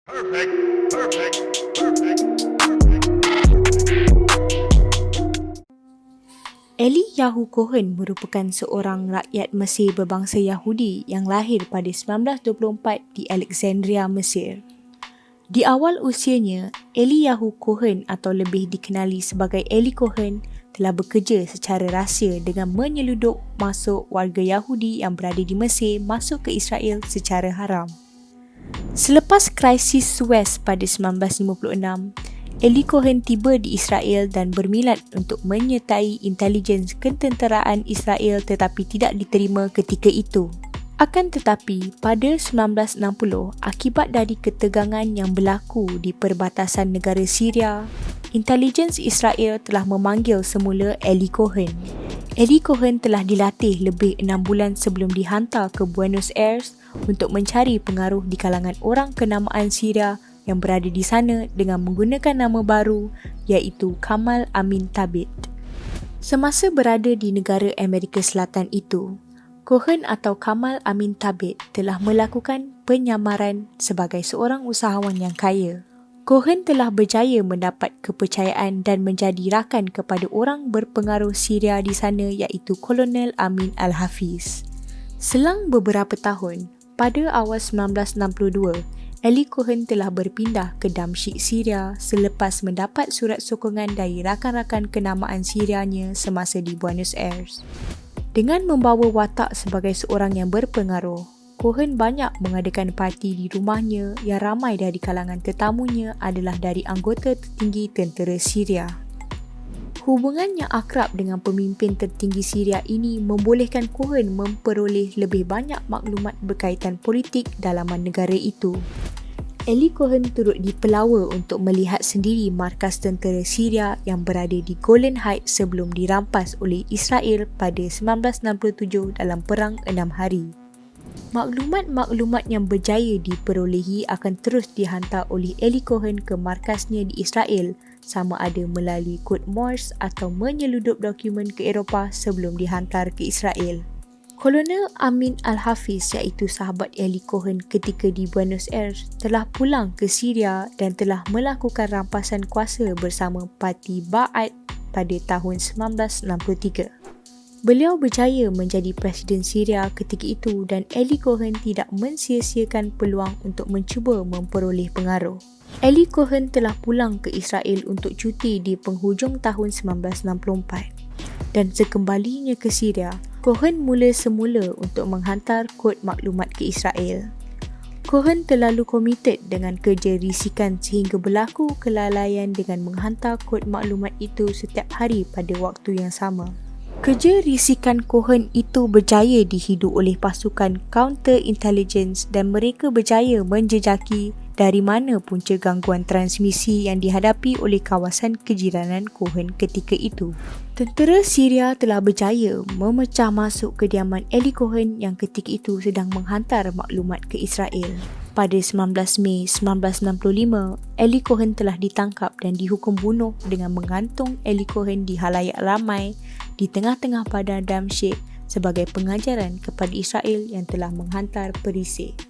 Perfect, perfect, perfect. Eliyahu Cohen merupakan seorang rakyat Mesir berbangsa Yahudi yang lahir pada 1924 di Alexandria, Mesir. Di awal usianya, Eliyahu Cohen atau lebih dikenali sebagai Eli Cohen telah bekerja secara rahsia dengan menyeludup masuk warga Yahudi yang berada di Mesir masuk ke Israel secara haram. Selepas krisis Suez pada 1956, Eli Cohen tiba di Israel dan berminat untuk menyertai intelijen ketenteraan Israel tetapi tidak diterima ketika itu. Akan tetapi, pada 1960, akibat dari ketegangan yang berlaku di perbatasan negara Syria, intelijen Israel telah memanggil semula Eli Cohen. Eli Cohen telah dilatih lebih 6 bulan sebelum dihantar ke Buenos Aires untuk mencari pengaruh di kalangan orang kenamaan Syria yang berada di sana dengan menggunakan nama baru iaitu Kamal Amin Thabit. Semasa berada di negara Amerika Selatan itu, Cohen atau Kamal Amin Thabit telah melakukan penyamaran sebagai seorang usahawan yang kaya. Cohen telah berjaya mendapat kepercayaan dan menjadi rakan kepada orang berpengaruh Syria di sana iaitu Kolonel Amin Al-Hafiz. Selang beberapa tahun, pada awal 1962, Eli Cohen telah berpindah ke Damsyik, Syria selepas mendapat surat sokongan dari rakan-rakan kenamaan Syrianya semasa di Buenos Aires. Dengan membawa watak sebagai seorang yang berpengaruh, Cohen banyak mengadakan parti di rumahnya yang ramai dari kalangan tetamunya adalah dari anggota tertinggi tentera Syria. Hubungan yang akrab dengan pemimpin tertinggi Syria ini membolehkan Cohen memperoleh lebih banyak maklumat berkaitan politik dalaman negara itu. Eli Cohen turut dipelawa untuk melihat sendiri markas tentera Syria yang berada di Golan Heights sebelum dirampas oleh Israel pada 1967 dalam Perang 6 Hari. Maklumat-maklumat yang berjaya diperolehi akan terus dihantar oleh Eli Cohen ke markasnya di Israel, sama ada melalui kod Morse atau menyeludup dokumen ke Eropah sebelum dihantar ke Israel. Kolonel Amin Al-Hafiz iaitu sahabat Eli Cohen ketika di Buenos Aires telah pulang ke Syria dan telah melakukan rampasan kuasa bersama Parti Ba'ath pada tahun 1963. Beliau berjaya menjadi Presiden Syria ketika itu dan Eli Cohen tidak mensia-siakan peluang untuk mencuba memperoleh pengaruh. Eli Cohen telah pulang ke Israel untuk cuti di penghujung tahun 1964 dan sekembalinya ke Syria, Cohen mula semula untuk menghantar kod maklumat ke Israel. Cohen terlalu komited dengan kerja risikan sehingga berlaku kelalaian dengan menghantar kod maklumat itu setiap hari pada waktu yang sama. Kerja risikan Cohen itu berjaya dihidu oleh pasukan counter-intelligence dan mereka berjaya menjejaki dari mana punca gangguan transmisi yang dihadapi oleh kawasan kejiranan Cohen ketika itu. Tentera Syria telah berjaya memecah masuk kediaman Eli Cohen yang ketika itu sedang menghantar maklumat ke Israel. Pada 19 Mei 1965, Eli Cohen telah ditangkap dan dihukum bunuh dengan menggantung Eli Cohen di halayak ramai di tengah-tengah padang Damsyik sebagai pengajaran kepada Israel yang telah menghantar perisai.